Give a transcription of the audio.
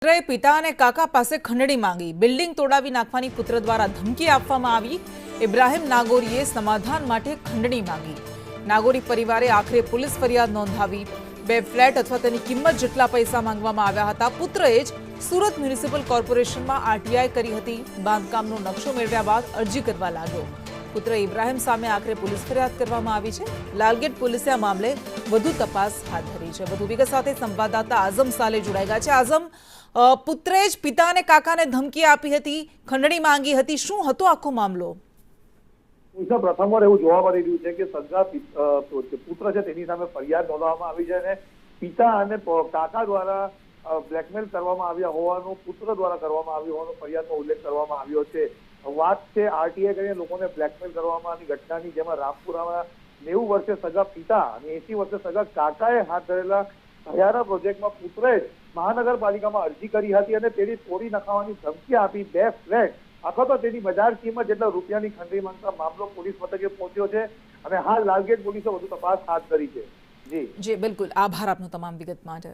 પુત્રએ પિતા અને કાકા પાસે ખંડણી માંગી, બિલ્ડિંગ તોડાવી નાખવાની પુત્ર દ્વારા ધમકી આપવામાં આવી। ઇબ્રાહિમ નાગોરીએ સમાધાન માટે ખંડણી માંગી। નાગોરી પરિવારે આખરે પોલીસ ફરિયાદ નોંધાવી। બે ફ્લેટ અથવા તેની કિંમત જેટલા પૈસા માંગવામાં આવ્યા હતા। પુત્રએ જ સુરત મ્યુનિસિપલ કોર્પોરેશનમાં આરટીઆઈ કરી હતી। બાંધકામનો નકશો મેળવ્યા બાદ અરજી કરવા લાગ્યો। પુત્ર ઇબ્રાહિમ સામે આખરે પોલીસ ફરિયાદ કરવામાં આવી છે। લાલગેટ પોલીસે આ મામલે વધુ તપાસ હાથ ધરી છે। વધુ વિગત સાથે સંવાદદાતા આઝમ સાલે જોડાઈ ગયા છે। આઝમ, પુત્રે જ પિતા અને કાકાને ધમકી આપી હતી, ખંડણી માંગી હતી, શું હતો આખો મામલો? પ્રથમવાર એવું જોવા મળી રહ્યું છે કે સગા પુત્ર છે તેની સામે ફરિયાદ નોંધવામાં આવી છે અને પિતા અને કાકા દ્વારા બ્લેકમેલ કરવામાં આવ્યા હોવાનો, પુત્ર દ્વારા કરવામાં આવ્યો હોવાનો ફરિયાદમાં ઉલ્લેખ કરવામાં આવ્યો છે। વાત છે આરટીઆઈ કરીને લોકોને બ્લેકમેલ કરવાની ઘટનાની, જેમાં રામપુરામાં 90 વર્ષે સગા પિતા અને 80 વર્ષે સગા કાકાએ હાથ ધરેલા ભયાનક પ્રોજેક્ટમાં પુત્રએ મહાનગરપાલિકામાં અરજી કરી હતી અને તેની તોડી નખાવાની ધમકી આપી। બે ફ્લેટ અથવા તો તેની બજાર કિંમત જેટલા રૂપિયાની ખંડણી માંગતા મામલો પોલીસ મથકે પહોંચ્યો છે અને હાલ લાલગેટ પોલીસે વધુ તપાસ હાથ ધરી છે। જી બિલકુલ, આભાર આપનો તમામ વિગત માટે।